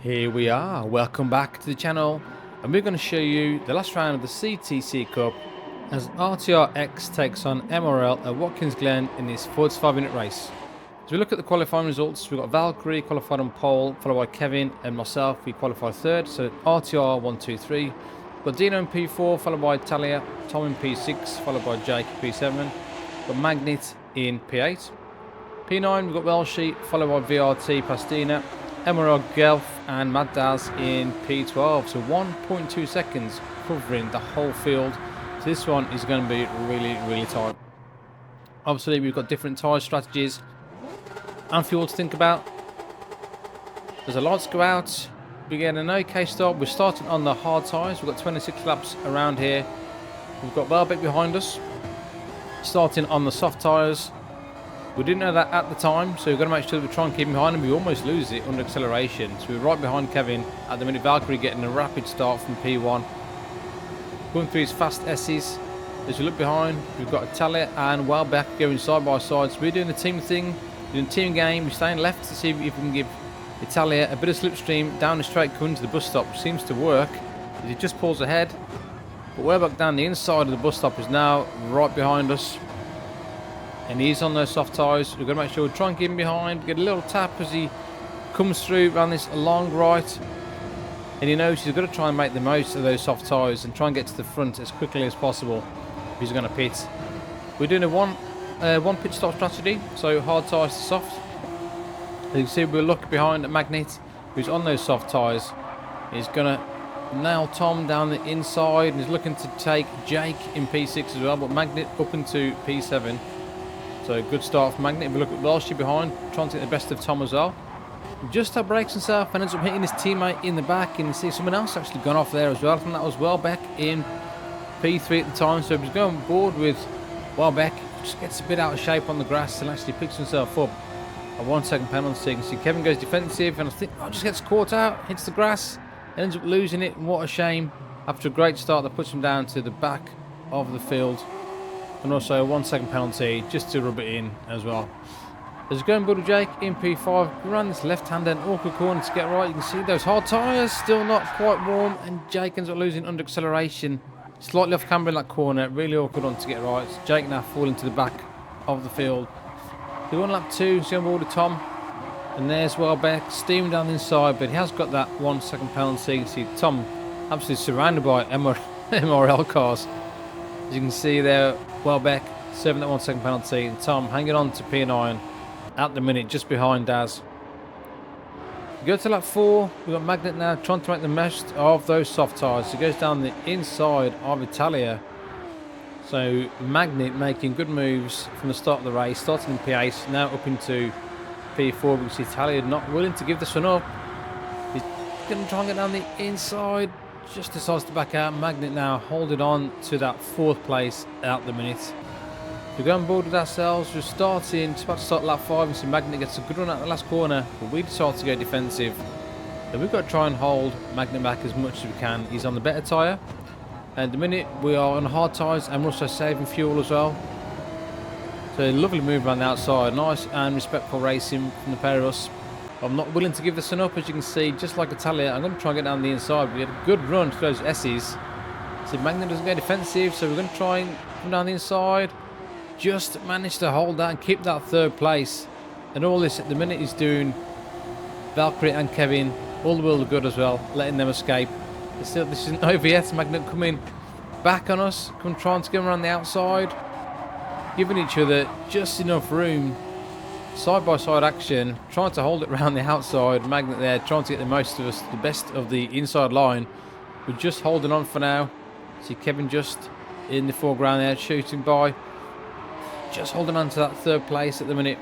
Here we are, welcome back to the channel, and we're going to show you the last round of the CTC Cup as RTRX takes on MRL at Watkins Glen in this 45-minute race. As we look at the qualifying results, we've got Valkyrie qualified on pole, followed by Kevin and myself. We qualified third, so RTR 1, 2, 3. We've got Dino in P4, followed by Talia, Tom in P6, followed by Jake in P7. We've got Magnet in P8. P9, we've got Welshie, followed by VRT, Pastina, MRL, Gelf and Mad Daz in P12. So 1.2 seconds covering the whole field. So this one is going to be really tight. Obviously, we've got different tyre strategies and fuel to think about. There's a lot to go out. We get an okay start. We're starting on the hard tyres. We've got 26 laps around here. We've got Welbeck behind us, starting on the soft tyres. We didn't know that at the time, so we've got to make sure that we try and keep him behind him. We almost lose it under acceleration. So we're right behind Kevin at the minute. Valkyrie getting a rapid start from P1. Going through his fast S's. As we look behind, we've got Italia and Welbeck going side by side. So we're doing the team thing, doing the team game. We're staying left to see if we can give Italia a bit of slipstream down the straight coming to the bus stop, which seems to work. He just pulls ahead. But Welbeck down the inside of the bus stop is now right behind us. And he's on those soft tyres. We've got to make sure we try and keep him behind. Get a little tap as he comes through around this long right. And he knows he's got to try and make the most of those soft tyres and try and get to the front as quickly as possible if he's going to pit. We're doing a one pit stop strategy, so hard tyres to soft. As you can see, we'll look behind at Magnet, who's on those soft tyres. He's going to nail Tom down the inside and he's looking to take Jake in P6 as well, but Magnet up into P7. So good start from Magnet. If we look at Welshie behind, trying to get the best of Tom as well. Just breaks himself and ends up hitting his teammate in the back, and you see someone else actually gone off there as well. I think that was Welbeck in P3 at the time. So he's going board with Welbeck, just gets a bit out of shape on the grass and actually picks himself up. A 1 second penalty. You can see Kevin goes defensive and I think just gets caught out, hits the grass, ends up losing it. And what a shame. After a great start that puts him down to the back of the field. And also a 1 second penalty just to rub it in as well. There's going Buddy Jake in P5. We ran this left-hand and awkward corner to get right. You can see those hard tyres still not quite warm, and Jake ends up losing under acceleration. Slightly off camber in that corner. Really awkward one to get right. So Jake now falling to the back of the field. They won lap 2, see on board with Tom. And there's Welbeck steaming down the inside, but he has got that 1 second penalty. You can see Tom absolutely surrounded by MRL cars. As you can see there, Welbeck serving that 1 second penalty, and Tom hanging on to P9 at the minute, just behind Daz. We go to lap 4. We've got Magnet now trying to make the most of those soft tyres. He goes down the inside of Italia. So Magnet making good moves from the start of the race, starting in P8, now up into P4. We can see Italia not willing to give this one up. He's going to try and get down the inside. Just decides to back out. Magnet now holding on to that 4th place at the minute. We're going board with ourselves. We're starting, just about to start lap 5, and see Magnet gets a good run out the last corner, but we decide to go defensive. So we've got to try and hold Magnet back as much as we can. He's on the better tyre. And at the minute we are on hard tyres and we're also saving fuel as well. So a lovely move around the outside. Nice and respectful racing from the pair of us. I'm not willing to give this one up, as you can see, just like Italia. I'm going to try and get down the inside. We had a good run to those S's. So Magnet doesn't go defensive, so we're going to try and come down the inside. Just managed to hold that and keep that 3rd place. And all this at the minute is doing Valkyrie and Kevin all the world of good as well, letting them escape. But still, this isn't over yet. Magnet coming back on us, trying to get around the outside, giving each other just enough room. Side by side action, trying to hold it around the outside. Magnet there trying to get the most of us, the best of the inside line. We're just holding on for now. See Kevin just in the foreground there, shooting by. Just holding on to that 3rd place at the minute.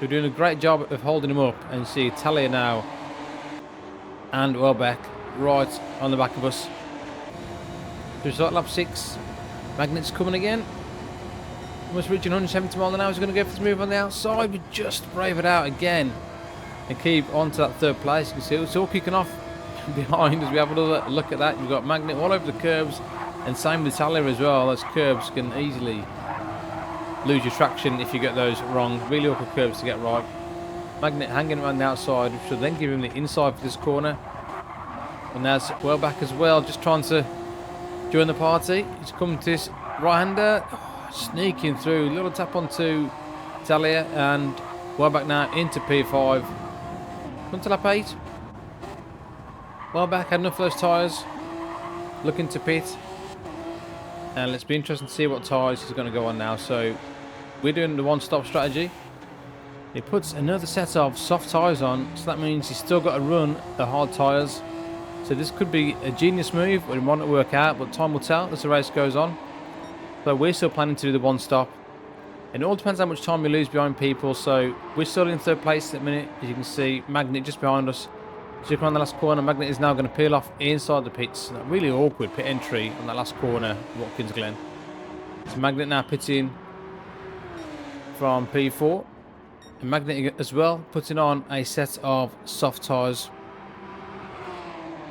We're doing a great job of holding him up. And you see Italia now and Welbeck right on the back of us. We start lap 6. Magnet's coming again. Almost reaching 170 miles an hour. He's going to go for this move on the outside. We just brave it out again and keep on to that 3rd place. You can see it's all kicking off behind as we have another look at that. You've got Magnet all over the curbs, and same with Italia as well. Those curbs can easily lose your traction if you get those wrong. Really awkward curbs to get right. Magnet hanging around the outside, which should then give him the inside for this corner. And that's well back as well, just trying to join the party. He's coming to this right-hander, sneaking through, little tap onto Talia, and well back now into P5. Come to lap 8. Well back, had enough of those tyres, looking to pit. And let's be interesting to see what tyres he's going to go on now. So we're doing the one-stop strategy. He puts another set of soft tyres on, so that means he's still got to run the hard tyres. So this could be a genius move, or it might not work out, but time will tell as the race goes on. But we're still planning to do the one-stop. And it all depends how much time we lose behind people. So we're still in 3rd place at the minute. As you can see, Magnet just behind us. As you come on the last corner, Magnet is now going to peel off inside the pits. That really awkward pit entry on that last corner, Watkins Glen. So Magnet now pitting from P4. And Magnet as well, putting on a set of soft tyres.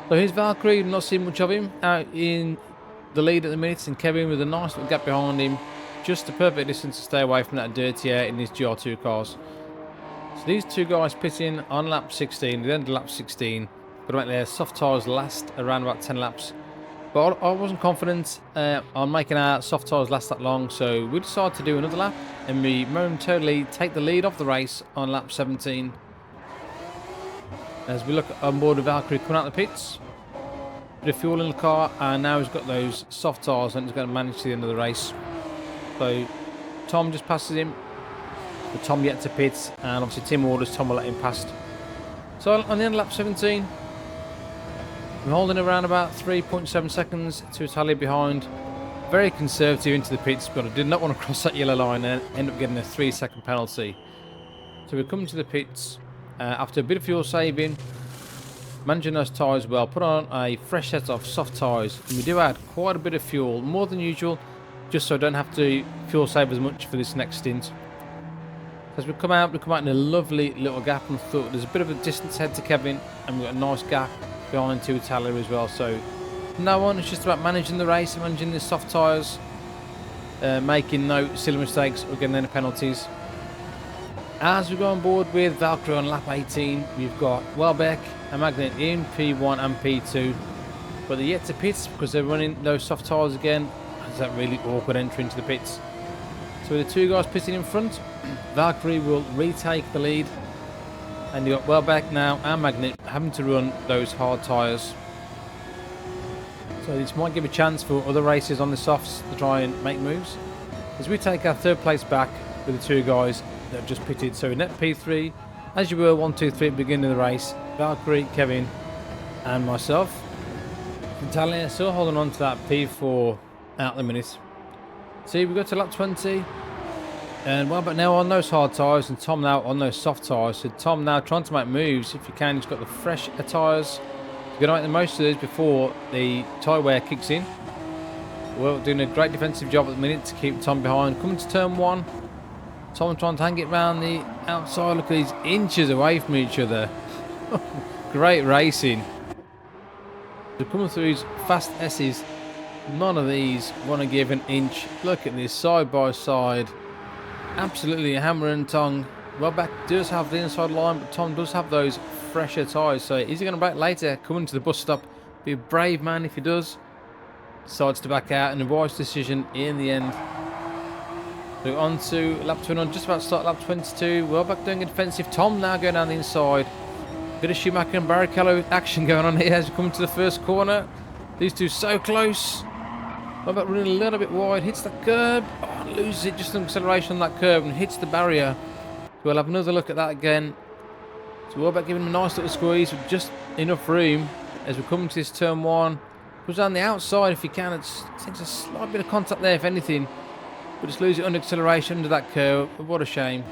So here's Valkyrie, not seeing much of him, out in the lead at the minute, and Kevin with a nice little gap behind him. Just the perfect distance to stay away from that dirty air in these GR2 cars. So these two guys pitting on lap 16, the end of lap 16. Got to make their soft tyres last around about 10 laps. But I wasn't confident on making our soft tyres last that long, so we decided to do another lap, and we momentarily take the lead of the race on lap 17. As we look on board with Valkyrie coming out the pits, bit of fuel in the car, and now he's got those soft tyres and he's going to manage to the end of the race. So Tom just passes him, but Tom yet to pit, and obviously Tim orders Tom will let him past. So on the end of lap 17, we're holding around about 3.7 seconds to Italia behind. Very conservative into the pits, but I did not want to cross that yellow line and end up getting a 3-second penalty. So we're coming to the pits after a bit of fuel saving, managing those tyres well, put on a fresh set of soft tyres, and we do add quite a bit of fuel, more than usual, just so I don't have to fuel save as much for this next stint. As we come out in a lovely little gap, and thought there's a bit of a distance ahead to Kevin, and we've got a nice gap behind to Italia as well. So from now on, it's just about managing the race, managing the soft tyres, making no silly mistakes or getting any penalties. As we go on board with Valkyrie on lap 18, we've got Welbeck and Magnet in P1 and P2, but they're yet to pit because they're running those soft tyres again. It's that really awkward entry into the pits. So with the two guys pitting in front, Valkyrie will retake the lead, and you've got Welbeck now and Magnet having to run those hard tyres. So this might give a chance for other races on the softs to try and make moves. As we take our 3rd place back with the two guys that have just pitted. So net P3, as you were 1, 2, 3 at the beginning of the race, Valkyrie, Kevin and myself. Italia still holding on to that P4 out the minute. See, we got to lap 20, and Welbeck now on those hard tyres and Tom now on those soft tyres. So Tom now trying to make moves if you can. He's got the fresh tyres. He's going to make the most of these before the tyre wear kicks in. Well, doing a great defensive job at the minute to keep Tom behind. Coming to turn 1, Tom trying to hang it round the outside. Look at these inches away from each other. Great racing. They're coming through these fast S's. None of these want to give an inch. Look at this side by side. Absolutely a hammer and tongue. Welbeck does have the inside line, but Tom does have those fresher tyres. So is he going to back later? Coming to the bus stop. Be a brave man if he does. Decides to back out, and a wise decision in the end. So on to lap 21, just about to start lap 22. Welbeck doing a defensive. Tom now going down the inside. Bit of Schumacher and Barrichello action going on here as we come to the first corner. These two so close. Welbeck running a little bit wide, hits that curb. Oh, loses it just on acceleration on that curb and hits the barrier. So we'll have another look at that again. So Welbeck giving him a nice little squeeze with just enough room as we come to this turn 1. Goes down the outside if he can. It takes a slight bit of contact there if anything. But just lose it under acceleration under that curve. What a shame.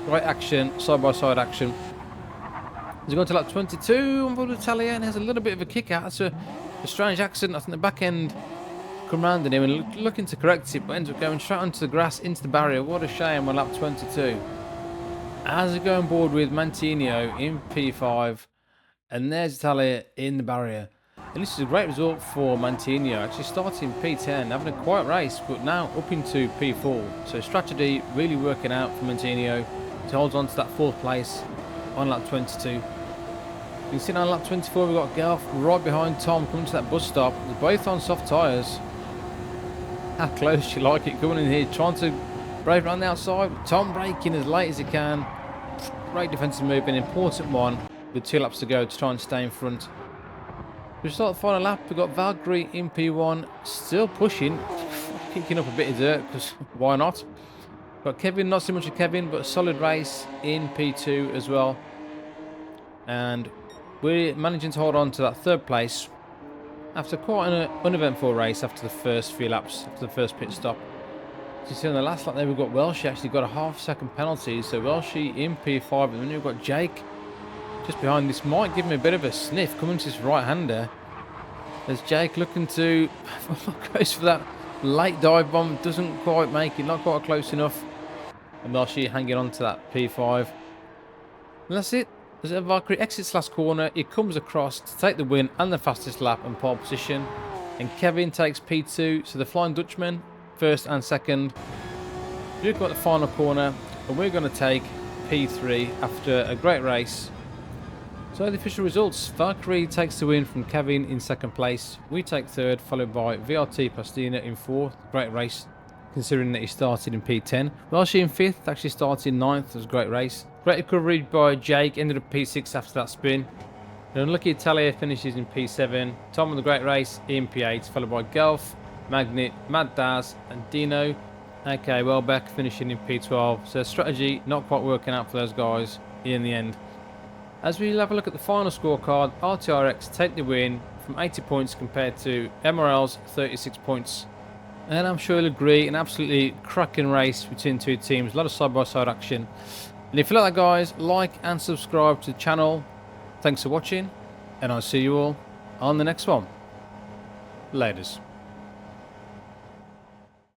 Great action, side by side action. He's going to lap 22 on board with Italia and has a little bit of a kick out. That's a strange accident. I think the back end come round in him and looking to correct it, but ends up going straight onto the grass, into the barrier. What a shame on lap 22. As we go on board with Mantinho in P5, and there's Italia in the barrier. And this is a great result for Mantinho, actually starting P10, having a quiet race, but now up into P4. So strategy really working out for Mantinho to hold on to that 4th place on lap 22. You can see on lap 24 we've got Gelf right behind Tom coming to that bus stop. They're both on soft tyres. How close you like it coming in here, trying to brave around the outside. Tom braking as late as he can. Great defensive move, an important one with 2 laps to go to try and stay in front. We start the final lap. We've got Valkyrie in P1 still pushing, kicking up a bit of dirt because why not? Got Kevin, not so much of Kevin, but a solid race in P2 as well. And we're managing to hold on to that 3rd place after quite an uneventful race after the first few laps, after the first pit stop. So you see on the last lap there we've got Welsh actually got a half-second penalty. So Welsh in P5, and then we've got Jake just behind. This might give him a bit of a sniff coming to this right-hander. There's Jake looking to goes for that late dive bomb, doesn't quite make it, not quite close enough. And Welsh hanging on to that P5. And that's it. As Valkyrie exits last corner, he comes across to take the win and the fastest lap and pole position. And Kevin takes P2, so the Flying Dutchman, 1st and 2nd. We've got the final corner, and we're going to take P3 after a great race. So the official results, Valkyrie takes the win from Kevin in 2nd place. We take 3rd, followed by VRT Pastina in 4th. Great race, considering that he started in P10. Welsh in 5th, actually started in 9th. It was a great race. Great recovery by Jake, ended up P6 after that spin. An unlucky Italia finishes in P7. Tom with a great race in P8, followed by Gelf, Magnet, Mad Daz, and Dino. Okay, Welbeck finishing in P12. So strategy not quite working out for those guys in the end. As we have a look at the final scorecard, RTRX take the win from 80 points compared to MRL's 36 points. And I'm sure you'll agree, an absolutely cracking race between 2 teams. A lot of side-by-side action. And if you like that, guys, like and subscribe to the channel. Thanks for watching, and I'll see you all on the next one. Laters.